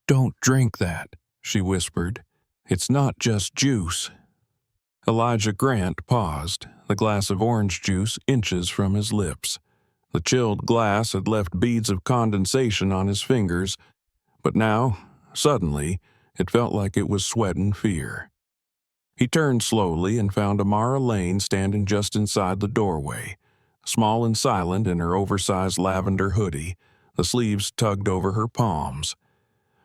"Don't drink that," she whispered. "It's not just juice." Elijah Grant paused, the glass of orange juice inches from his lips. The chilled glass had left beads of condensation on his fingers, but now, suddenly, it felt like it was sweating fear. He turned slowly and found Amara Lane standing just inside the doorway, small and silent in her oversized lavender hoodie, the sleeves tugged over her palms.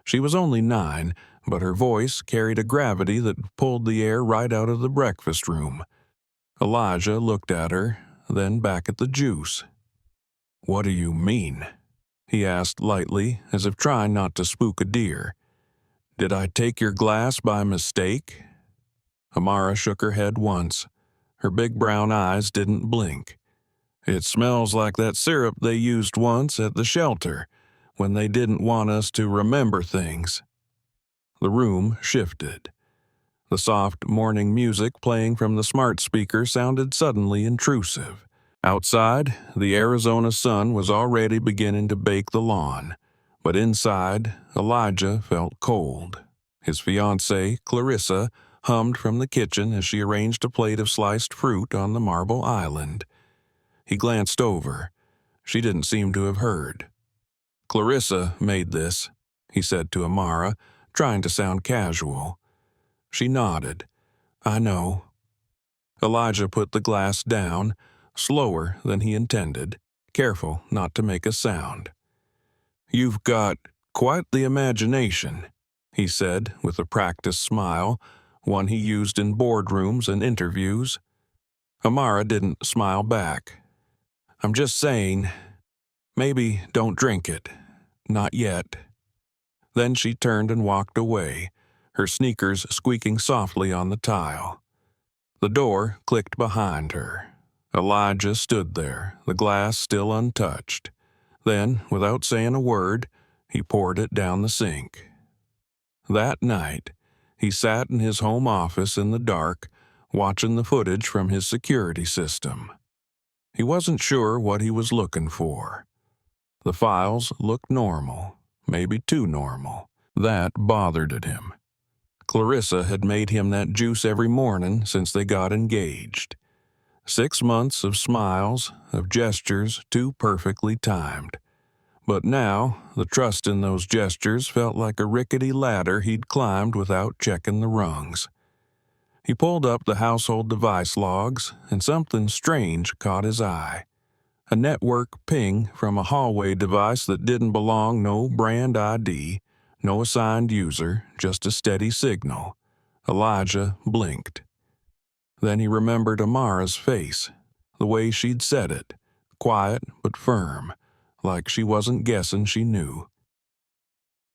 She was only 9, but her voice carried a gravity that pulled the air right out of the breakfast room. Elijah looked at her, then back at the juice. "What do you mean?" he asked lightly, as if trying not to spook a deer. "Did I take your glass by mistake?" Amara shook her head once. Her big brown eyes didn't blink. "It smells like that syrup they used once at the shelter, when they didn't want us to remember things." The room shifted. The soft morning music playing from the smart speaker sounded suddenly intrusive. Outside, the Arizona sun was already beginning to bake the lawn, but inside, Elijah felt cold. His fiancée, Clarissa, hummed from the kitchen as she arranged a plate of sliced fruit on the marble island. He glanced over. She didn't seem to have heard. "Clarissa made this," he said to Amara, trying to sound casual. She nodded. "I know." Elijah put the glass down, slower than he intended, careful not to make a sound. "You've got quite the imagination," he said with a practiced smile, one he used in boardrooms and interviews. Amara didn't smile back. "I'm just saying, maybe don't drink it. Not yet." Then she turned and walked away, her sneakers squeaking softly on the tile. The door clicked behind her. Elijah stood there, the glass still untouched. Then, without saying a word, he poured it down the sink. That night, he sat in his home office in the dark, watching the footage from his security system. He wasn't sure what he was looking for. The files looked normal, maybe too normal. That bothered him. Clarissa had made him that juice every morning since they got engaged. 6 months of smiles, of gestures too perfectly timed. But now, the trust in those gestures felt like a rickety ladder he'd climbed without checking the rungs. He pulled up the household device logs, and something strange caught his eye. A network ping from a hallway device that didn't belong, no brand ID, no assigned user, just a steady signal. Elijah blinked. Then he remembered Amara's face, the way she'd said it, quiet but firm, like she wasn't guessing she knew.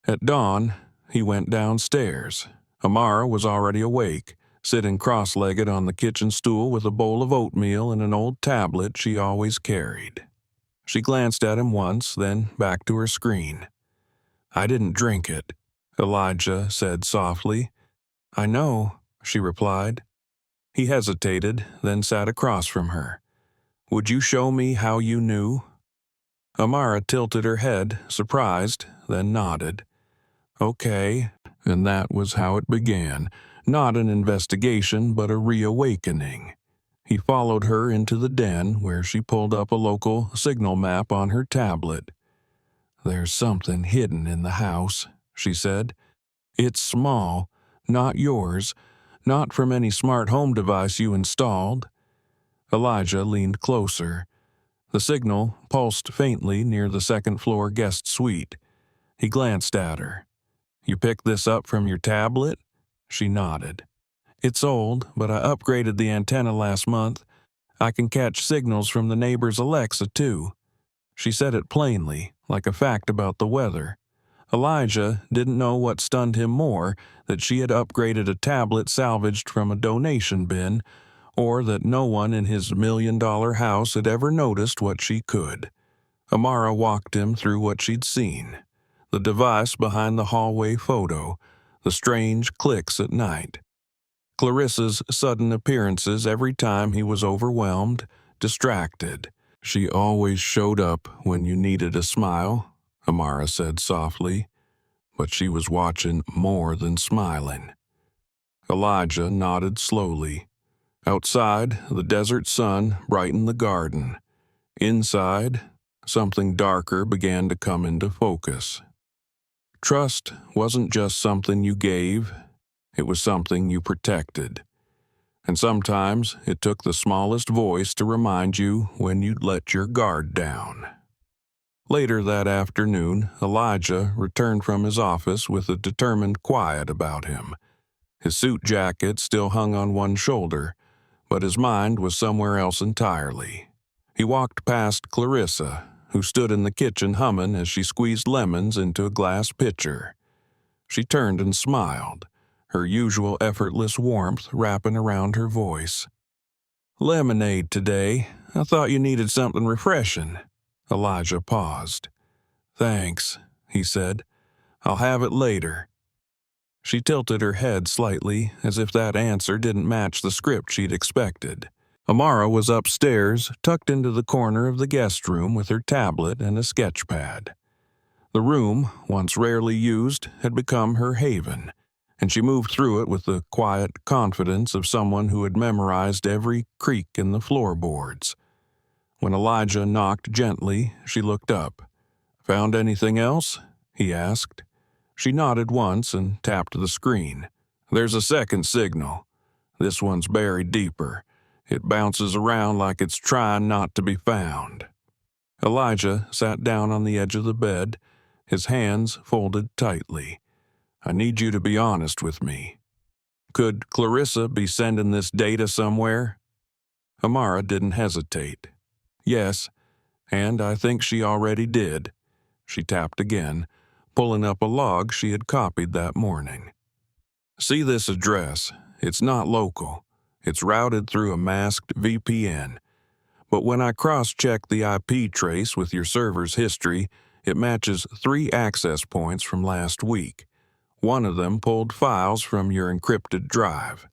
At dawn, he went downstairs. Amara was already awake, sitting cross-legged on the kitchen stool with a bowl of oatmeal and an old tablet she always carried. She glanced at him once, then back to her screen. "I didn't drink it," Elijah said softly. "I know," she replied. He hesitated, then sat across from her. "Would you show me how you knew?" Amara tilted her head, surprised, then nodded. "Okay," and that was how it began. Not an investigation, but a reawakening. He followed her into the den, where she pulled up a local signal map on her tablet. "There's something hidden in the house," she said. "It's small, not yours, not from any smart home device you installed." Elijah leaned closer. The signal pulsed faintly near the second-floor guest suite. He glanced at her. "You picked this up from your tablet?" She nodded. "It's old, but I upgraded the antenna last month. I can catch signals from the neighbor's Alexa, too." She said it plainly, like a fact about the weather. Elijah didn't know what stunned him more, that she had upgraded a tablet salvaged from a donation bin, or that no one in his $1 million house had ever noticed what she could. Amara walked him through what she'd seen. The device behind the hallway photo, the strange clicks at night. Clarissa's sudden appearances every time he was overwhelmed, distracted. "She always showed up when you needed a smile," Amara said softly. but she was watching more than smiling. Elijah nodded slowly. Outside, the desert sun brightened the garden. Inside, something darker began to come into focus. Trust wasn't just something you gave, it was something you protected. And sometimes it took the smallest voice to remind you when you'd let your guard down. Later that afternoon, Elijah returned from his office with a determined quiet about him. His suit jacket still hung on one shoulder, but his mind was somewhere else entirely. He walked past Clarissa, who stood in the kitchen humming as she squeezed lemons into a glass pitcher. She turned and smiled, her usual effortless warmth wrapping around her voice. "Lemonade today. I thought you needed something refreshing." Elijah paused. "Thanks," he said. "I'll have it later." She tilted her head slightly, as if that answer didn't match the script she'd expected. Amara was upstairs, tucked into the corner of the guest room with her tablet and a sketch pad. The room, once rarely used, had become her haven, and she moved through it with the quiet confidence of someone who had memorized every creak in the floorboards. When Elijah knocked gently, she looked up. "Found anything else?" he asked. She nodded once and tapped the screen. "There's a second signal. This one's buried deeper. It bounces around like it's trying not to be found." Elijah sat down on the edge of the bed, his hands folded tightly. "I need you to be honest with me. Could Clarissa be sending this data somewhere?" Amara didn't hesitate. "Yes, and I think she already did." She tapped again, pulling up a log she had copied that morning. "See this address? It's not local. It's routed through a masked VPN. But when I cross-check the IP trace with your server's history, it matches 3 access points from last week. One of them pulled files from your encrypted drive."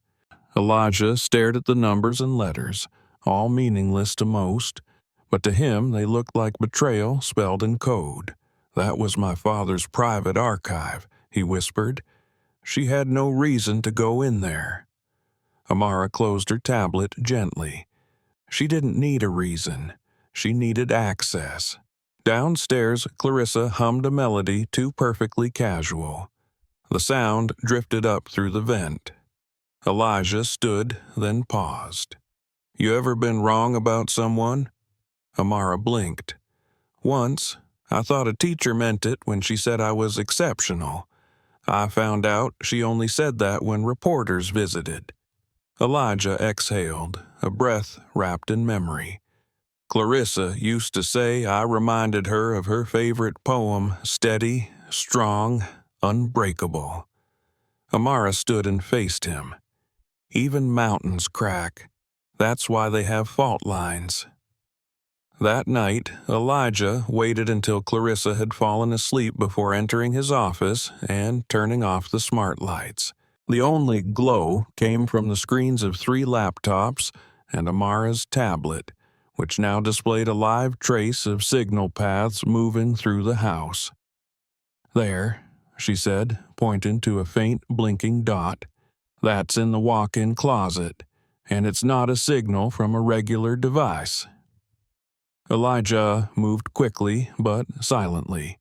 Elijah stared at the numbers and letters, all meaningless to most, but to him they looked like betrayal spelled in code. "That was my father's private archive," he whispered. "She had no reason to go in there." Amara closed her tablet gently. She didn't need a reason. She needed access. Downstairs, Clarissa hummed a melody too perfectly casual. The sound drifted up through the vent. Elijah stood, then paused. "You ever been wrong about someone?" Amara blinked. "Once. I thought a teacher meant it when she said I was exceptional. I found out she only said that when reporters visited." Elijah exhaled, a breath wrapped in memory. "Clarissa used to say I reminded her of her favorite poem, steady, strong, unbreakable." Amara stood and faced him. "Even mountains crack. That's why they have fault lines." That night, Elijah waited until Clarissa had fallen asleep before entering his office and turning off the smart lights. The only glow came from the screens of 3 laptops and Amara's tablet, which now displayed a live trace of signal paths moving through the house. "There," she said, pointing to a faint blinking dot. "That's in the walk-in closet, and it's not a signal from a regular device." Elijah moved quickly but silently.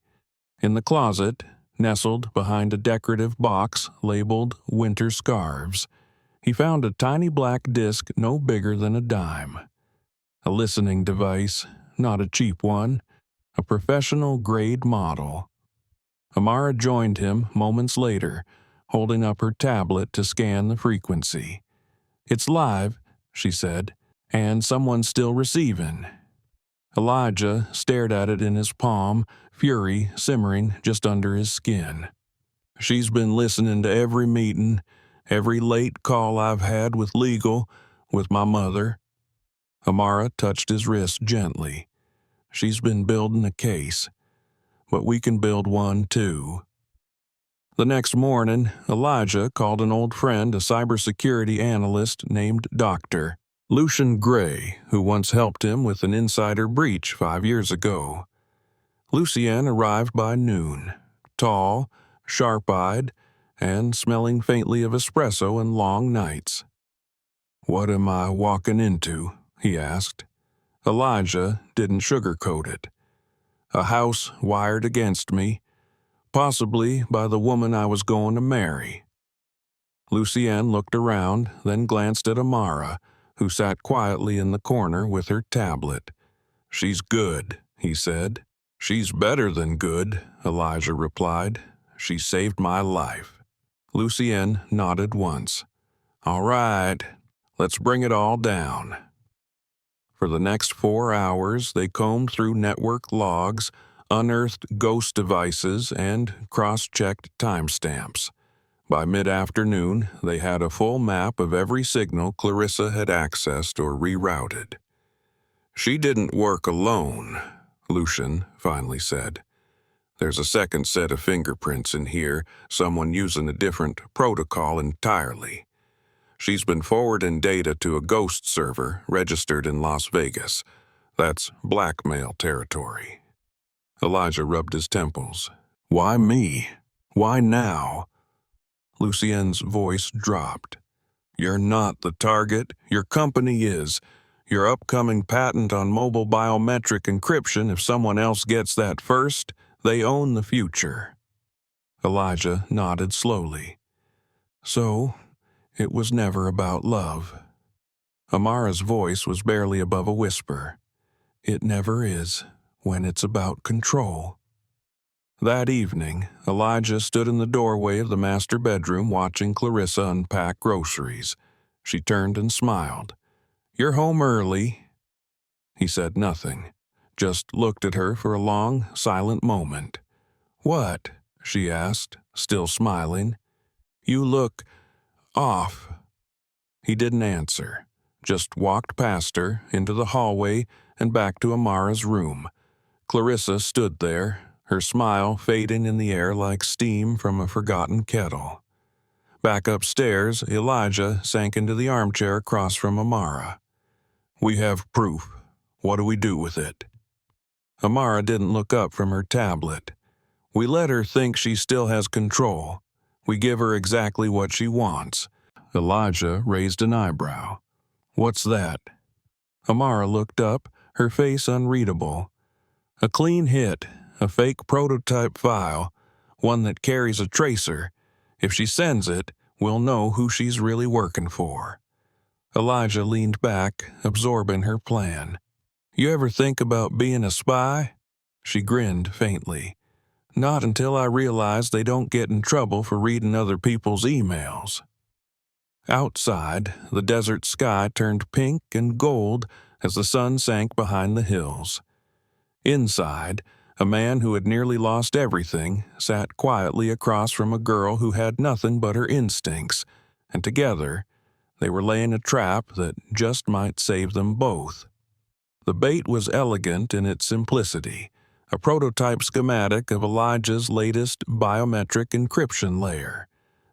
In the closet, nestled behind a decorative box labeled Winter Scarves, he found a tiny black disc no bigger than a dime. A listening device, not a cheap one, a professional-grade model. Amara joined him moments later, holding up her tablet to scan the frequency. "It's live," she said, "and someone's still receiving." Elijah stared at it in his palm, fury simmering just under his skin. "She's been listening to every meeting, every late call I've had with legal, with my mother." Amara touched his wrist gently. "She's been building a case, but we can build one too." The next morning, Elijah called an old friend, a cybersecurity analyst named Dr. Lucian Gray, who once helped him with an insider breach 5 years ago. Lucien arrived by noon, tall, sharp-eyed, and smelling faintly of espresso and long nights. "What am I walking into?" he asked. Elijah didn't sugarcoat it. "A house wired against me, possibly by the woman I was going to marry." Lucienne looked around, then glanced at Amara, who sat quietly in the corner with her tablet. "She's good," he said. "She's better than good," Elijah replied. "She saved my life." Lucienne nodded once. "All right, let's bring it all down." For the next 4 hours, they combed through network logs, unearthed ghost devices, and cross-checked timestamps. By mid-afternoon, they had a full map of every signal Clarissa had accessed or rerouted. "She didn't work alone," Lucian finally said. "There's a second set of fingerprints in here, someone using a different protocol entirely. She's been forwarding data to a ghost server registered in Las Vegas. That's blackmail territory." Elijah rubbed his temples. "Why me? Why now?" Lucienne's voice dropped. "You're not the target. Your company is. Your upcoming patent on mobile biometric encryption, if someone else gets that first, they own the future." Elijah nodded slowly. "So, it was never about love." Amara's voice was barely above a whisper. "It never is, when it's about control." That evening, Elijah stood in the doorway of the master bedroom watching Clarissa unpack groceries. She turned and smiled. "You're home early." He said nothing, just looked at her for a long, silent moment. "What?" she asked, still smiling. "You look off." He didn't answer, just walked past her, into the hallway, and back to Amara's room. Clarissa stood there, her smile fading in the air like steam from a forgotten kettle. Back upstairs, Elijah sank into the armchair across from Amara. "We have proof. What do we do with it?" Amara didn't look up from her tablet. "We let her think she still has control. We give her exactly what she wants." Elijah raised an eyebrow. "What's that?" Amara looked up, her face unreadable. "A clean hit, a fake prototype file, one that carries a tracer. If she sends it, we'll know who she's really working for." Elijah leaned back, absorbing her plan. "You ever think about being a spy?" She grinned faintly. "Not until I realized they don't get in trouble for reading other people's emails." Outside, the desert sky turned pink and gold as the sun sank behind the hills. Inside, a man who had nearly lost everything sat quietly across from a girl who had nothing but her instincts, and together they were laying a trap that just might save them both. The bait was elegant in its simplicity, a prototype schematic of Elijah's latest biometric encryption layer,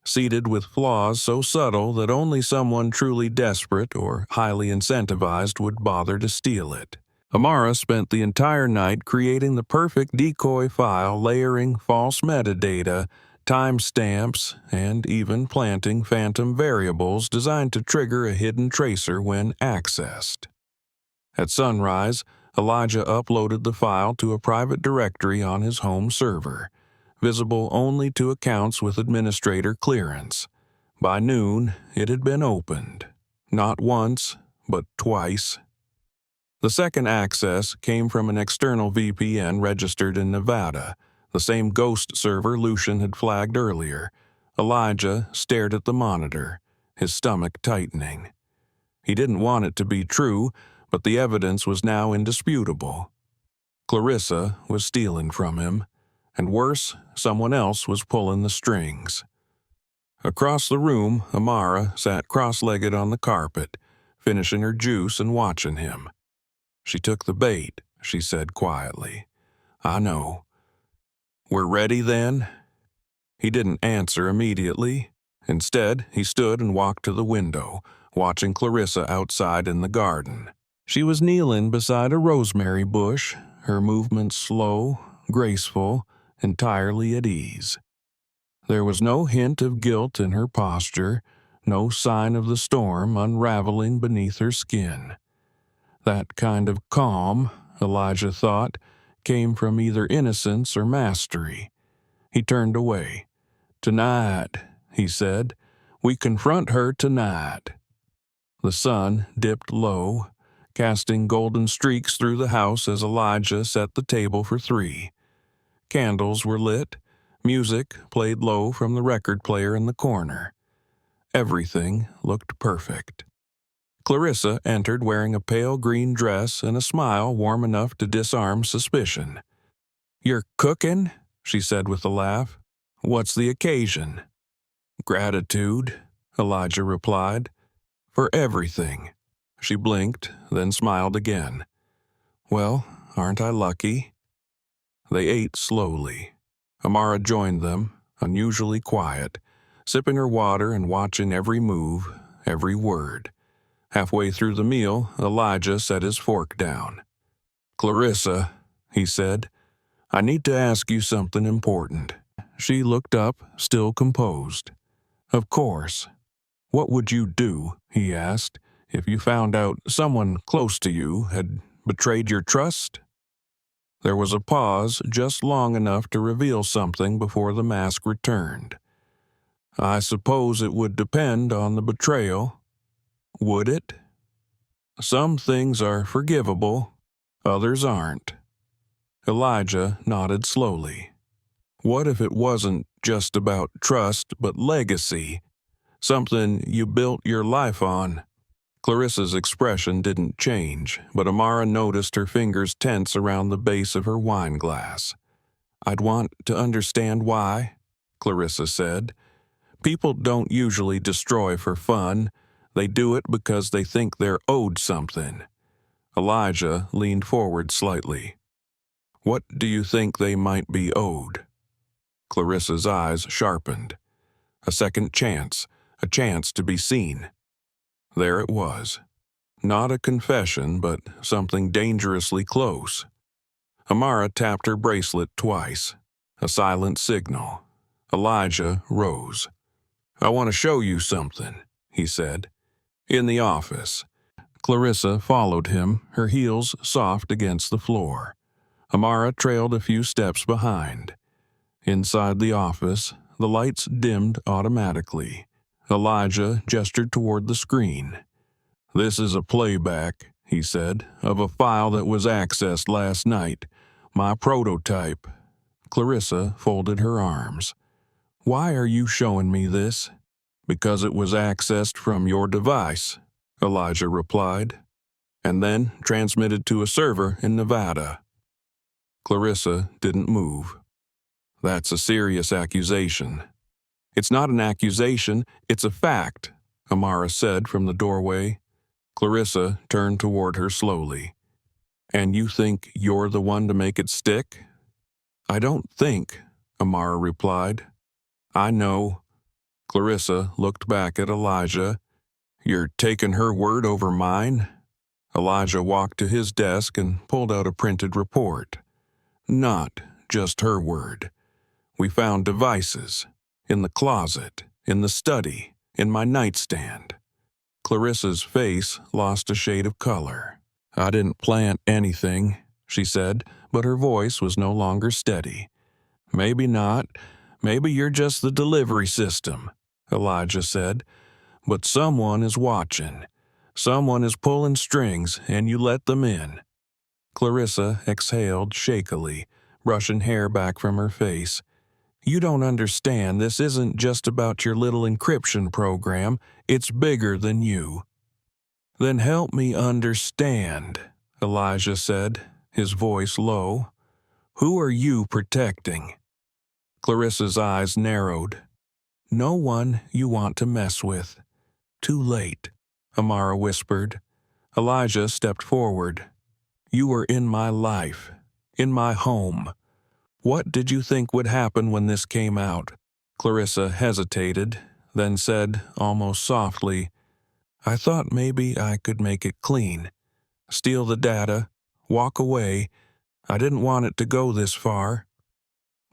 seeded with flaws so subtle that only someone truly desperate or highly incentivized would bother to steal it. Amara spent the entire night creating the perfect decoy file, layering false metadata, timestamps, and even planting phantom variables designed to trigger a hidden tracer when accessed. At sunrise, Elijah uploaded the file to a private directory on his home server, visible only to accounts with administrator clearance. By noon, it had been opened. Not once, but twice. The second access came from an external VPN registered in Nevada, the same ghost server Lucian had flagged earlier. Elijah stared at the monitor, his stomach tightening. He didn't want it to be true, but the evidence was now indisputable. Clarissa was stealing from him, and worse, someone else was pulling the strings. Across the room, Amara sat cross-legged on the carpet, finishing her juice and watching him. "She took the bait," she said quietly. "I know." "We're ready then?" He didn't answer immediately. Instead, he stood and walked to the window, watching Clarissa outside in the garden. She was kneeling beside a rosemary bush, her movements slow, graceful, entirely at ease. There was no hint of guilt in her posture, no sign of the storm unraveling beneath her skin. That kind of calm, Elijah thought, came from either innocence or mastery. He turned away. "Tonight," he said, "we confront her tonight." The sun dipped low, casting golden streaks through the house as Elijah set the table for three. Candles were lit. Music played low from the record player in the corner. Everything looked perfect. Clarissa entered wearing a pale green dress and a smile warm enough to disarm suspicion. "You're cooking?" she said with a laugh. "What's the occasion?" "Gratitude," Elijah replied. "For everything." She blinked, then smiled again. "Well, aren't I lucky?" They ate slowly. Amara joined them, unusually quiet, sipping her water and watching every move, every word. Halfway through the meal, Elijah set his fork down. "Clarissa," he said, "I need to ask you something important." She looked up, still composed. "Of course." "What would you do," he asked, "if you found out someone close to you had betrayed your trust?" There was a pause just long enough to reveal something before the mask returned. "I suppose it would depend on the betrayal." "Would it?" "Some things are forgivable, others aren't." Elijah nodded slowly. "What if it wasn't just about trust, but legacy? Something you built your life on?" Clarissa's expression didn't change, but Amara noticed her fingers tense around the base of her wine glass. "I'd want to understand why," Clarissa said. "People don't usually destroy for fun. They do it because they think they're owed something." Elijah leaned forward slightly. "What do you think they might be owed?" Clarissa's eyes sharpened. A second chance, a chance to be seen. There it was. Not a confession, but something dangerously close. Amara tapped her bracelet twice. A silent signal. Elijah rose. "I want to show you something," he said. "In the office." Clarissa followed him, her heels soft against the floor. Amara trailed a few steps behind. Inside the office, the lights dimmed automatically. Elijah gestured toward the screen. "This is a playback," he said, "of a file that was accessed last night. My prototype." Clarissa folded her arms. "Why are you showing me this?" "Because it was accessed from your device," Elijah replied, "and then transmitted to a server in Nevada." Clarissa didn't move. "That's a serious accusation." "It's not an accusation, it's a fact," Amara said from the doorway. Clarissa turned toward her slowly. "And you think you're the one to make it stick?" "I don't think," Amara replied. "I know." Clarissa looked back at Elijah. "You're taking her word over mine?" Elijah walked to his desk and pulled out a printed report. "Not just her word. We found devices. In the closet, in the study, in my nightstand." Clarissa's face lost a shade of color. "I didn't plant anything," she said, but her voice was no longer steady. "Maybe not. Maybe you're just the delivery system," Elijah said. "But someone is watching. Someone is pulling strings, and you let them in." Clarissa exhaled shakily, brushing hair back from her face. "You don't understand. This isn't just about your little encryption program. It's bigger than you." "Then help me understand," Elijah said, his voice low. "Who are you protecting?" Clarissa's eyes narrowed. "No one you want to mess with." "Too late," Amara whispered. Elijah stepped forward. "You were in my life, in my home. What did you think would happen when this came out?" Clarissa hesitated, then said, almost softly, "I thought maybe I could make it clean. Steal the data, walk away. I didn't want it to go this far."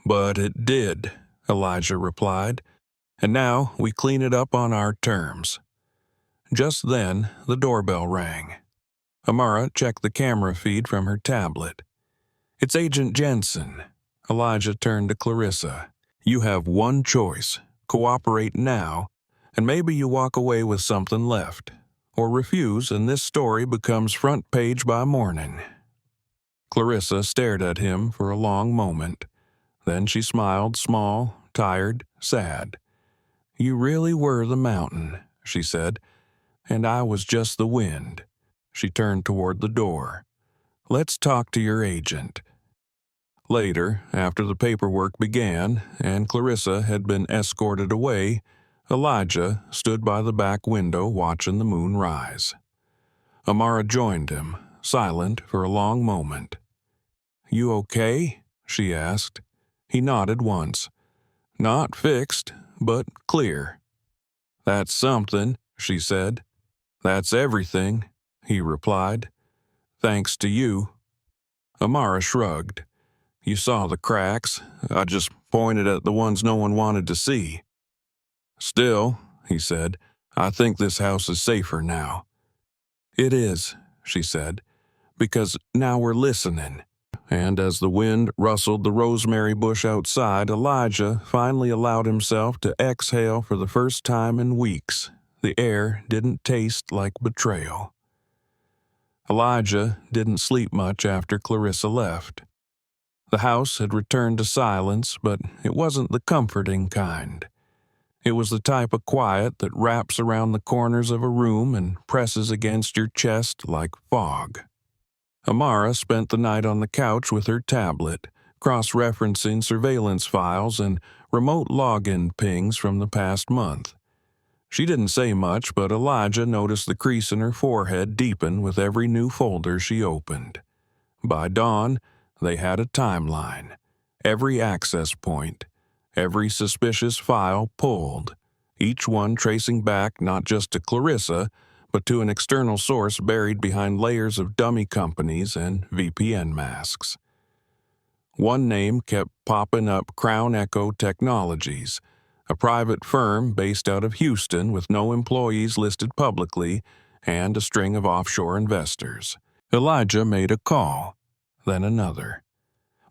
"But it did," Elijah replied, "and now we clean it up on our terms." Just then, the doorbell rang. Amara checked the camera feed from her tablet. "It's Agent Jensen." Elijah turned to Clarissa. "You have one choice. Cooperate now, and maybe you walk away with something left. Or refuse, and this story becomes front page by morning." Clarissa stared at him for a long moment. Then she smiled, small, tired, sad. "You really were the mountain," she said, "and I was just the wind." She turned toward the door. "Let's talk to your agent." Later, after the paperwork began and Clarissa had been escorted away, Elijah stood by the back window watching the moon rise. Amara joined him, silent for a long moment. "You okay?" she asked. He nodded once. "Not fixed, but clear." "That's something," she said. "That's everything," he replied. "Thanks to you." Amara shrugged. "You saw the cracks. I just pointed at the ones no one wanted to see." "Still," he said, "I think this house is safer now." "It is," she said, "because now we're listening." And as the wind rustled the rosemary bush outside, Elijah finally allowed himself to exhale for the first time in weeks. The air didn't taste like betrayal. Elijah didn't sleep much after Clarissa left. The house had returned to silence, but it wasn't the comforting kind. It was the type of quiet that wraps around the corners of a room and presses against your chest like fog. Amara spent the night on the couch with her tablet, cross-referencing surveillance files and remote login pings from the past month. She didn't say much, but Elijah noticed the crease in her forehead deepen with every new folder she opened. By dawn, they had a timeline. Every access point, every suspicious file pulled, each one tracing back not just to Clarissa, but to an external source buried behind layers of dummy companies and VPN masks. One name kept popping up: Crown Echo Technologies, a private firm based out of Houston with no employees listed publicly and a string of offshore investors. Elijah made a call, then another.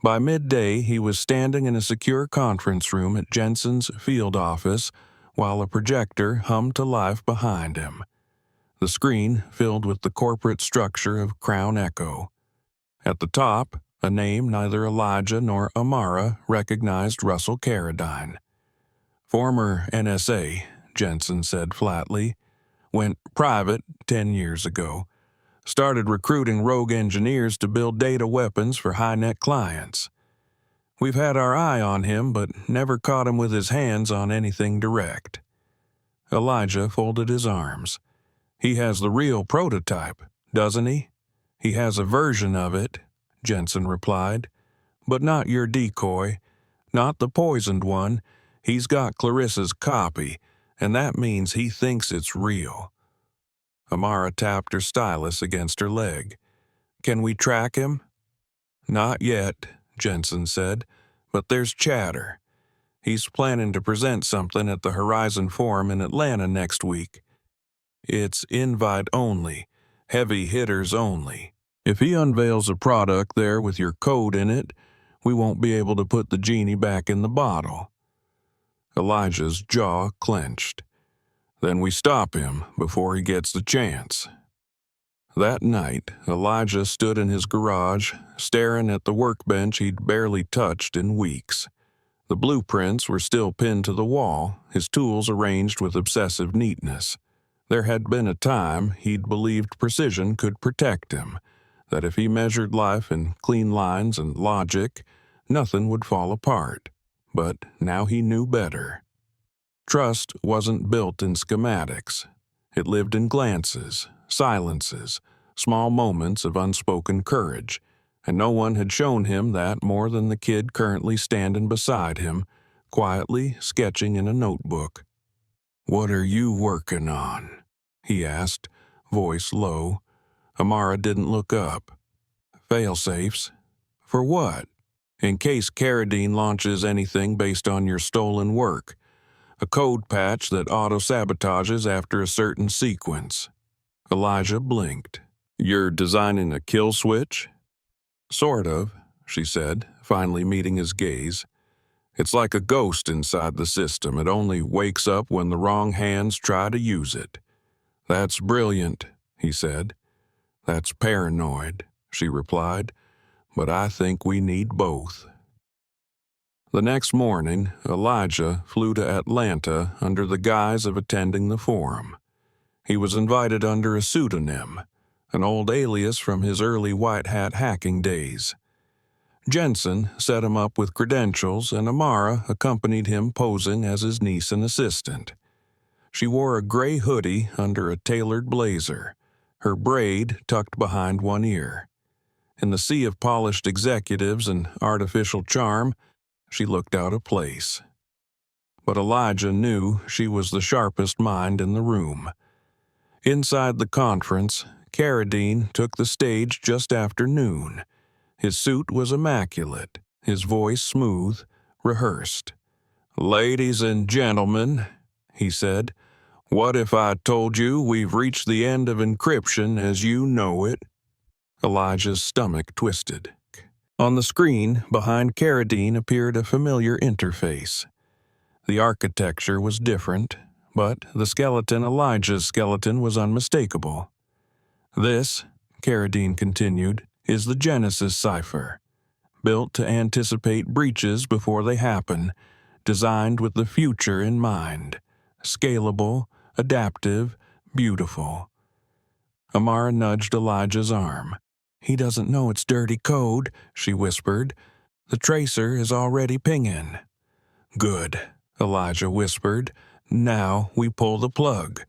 By midday, he was standing in a secure conference room at Jensen's field office while a projector hummed to life behind him. The screen filled with the corporate structure of Crown Echo. At the top, a name neither Elijah nor Amara recognized: Russell Carradine. "Former NSA," Jensen said flatly. "Went private 10 years ago. Started recruiting rogue engineers to build data weapons for high-net clients. We've had our eye on him, but never caught him with his hands on anything direct." Elijah folded his arms. "He has the real prototype, doesn't he?" "He has a version of it," Jensen replied. "But not your decoy. Not the poisoned one. He's got Clarissa's copy, and that means he thinks it's real." Amara tapped her stylus against her leg. "Can we track him?" "Not yet," Jensen said, "but there's chatter. He's planning to present something at the Horizon Forum in Atlanta next week. It's invite only, heavy hitters only. If he unveils a product there with your code in it, we won't be able to put the genie back in the bottle." Elijah's jaw clenched. "Then we stop him before he gets the chance." That night, Elijah stood in his garage, staring at the workbench he'd barely touched in weeks. The blueprints were still pinned to the wall, his tools arranged with obsessive neatness. There had been a time he'd believed precision could protect him, that if he measured life in clean lines and logic, nothing would fall apart. But now he knew better. Trust wasn't built in schematics. It lived in glances, silences, small moments of unspoken courage, and no one had shown him that more than the kid currently standing beside him, quietly sketching in a notebook. "What are you working on?" he asked, voice low. Amara didn't look up. "Fail-safes." "For what?" in case Carradine launches anything based on your stolen work. A code patch that auto-sabotages after a certain sequence. Elijah blinked. You're designing a kill switch? Sort of, she said, finally meeting his gaze. It's like a ghost inside the system. It only wakes up when the wrong hands try to use it. That's brilliant, he said. That's paranoid, she replied, but I think we need both. The next morning, Elijah flew to Atlanta under the guise of attending the forum. He was invited under a pseudonym, an old alias from his early white hat hacking days. Jensen set him up with credentials, and Amara accompanied him posing as his niece and assistant. She wore a gray hoodie under a tailored blazer, her braid tucked behind one ear. In the sea of polished executives and artificial charm, she looked out of place. But Elijah knew she was the sharpest mind in the room. Inside the conference, Carradine took the stage just after noon. His suit was immaculate, his voice smooth, rehearsed. "Ladies and gentlemen," he said, "what if I told you we've reached the end of encryption as you know it?" Elijah's stomach twisted. On the screen behind Carradine appeared a familiar interface. The architecture was different, but the skeleton, Elijah's skeleton, was unmistakable. "This," Carradine continued, "is the Genesis cipher, built to anticipate breaches before they happen, designed with the future in mind, scalable, adaptive, beautiful." Amara nudged Elijah's arm. "He doesn't know it's dirty code," she whispered. "The tracer is already pinging." "Good," Elijah whispered. "Now we pull the plug."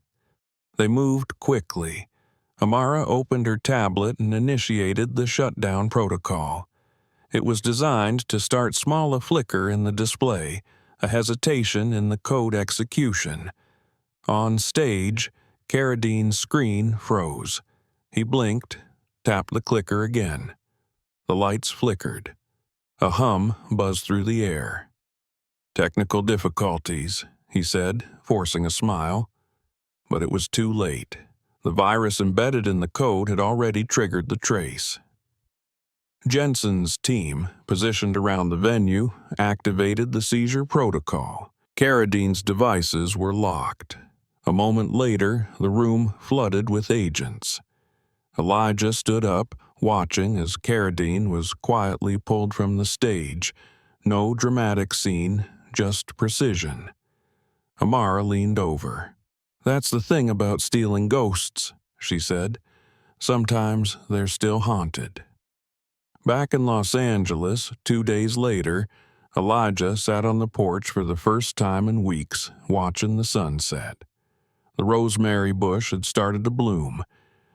They moved quickly. Amara opened her tablet and initiated the shutdown protocol. It was designed to start small a flicker in the display, a hesitation in the code execution. On stage, Carradine's screen froze. He blinked, tapped the clicker again. The lights flickered. A hum buzzed through the air. "Technical difficulties," he said, forcing a smile. But it was too late. The virus embedded in the code had already triggered the trace. Jensen's team, positioned around the venue, activated the seizure protocol. Carradine's devices were locked. A moment later, the room flooded with agents. Elijah stood up, watching as Carradine was quietly pulled from the stage. No dramatic scene, just precision. Amara leaned over. "That's the thing about stealing ghosts," she said. "Sometimes they're still haunted." Back in Los Angeles, 2 days later, Elijah sat on the porch for the first time in weeks, watching the sunset. The rosemary bush had started to bloom.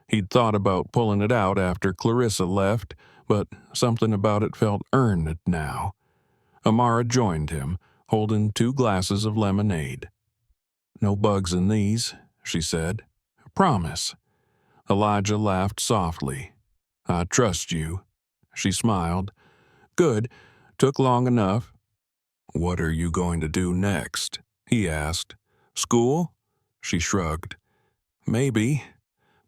He'd thought about pulling it out after Clarissa left, but something about it felt earned now. Amara joined him, holding 2 glasses of lemonade. "No bugs in these," she said. "Promise." Elijah laughed softly. "I trust you." She smiled. "Good. Took long enough." "What are you going to do next?" he asked. "School?" She shrugged. "Maybe.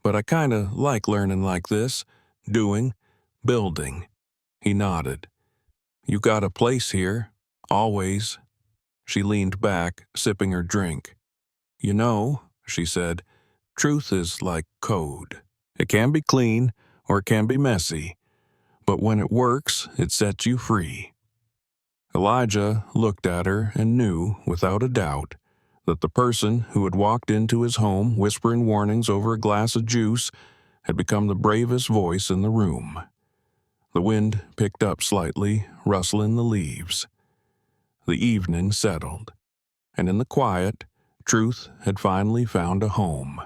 But I kinda like learning like this. Doing. Building." He nodded. "You got a place here. Always." She leaned back, sipping her drink. "You know," she said, "truth is like code. It can be clean, or it can be messy. But when it works, it sets you free." Elijah looked at her and knew, without a doubt, that the person who had walked into his home whispering warnings over a glass of juice had become the bravest voice in the room. The wind picked up slightly, rustling the leaves. The evening settled, and in the quiet, truth had finally found a home.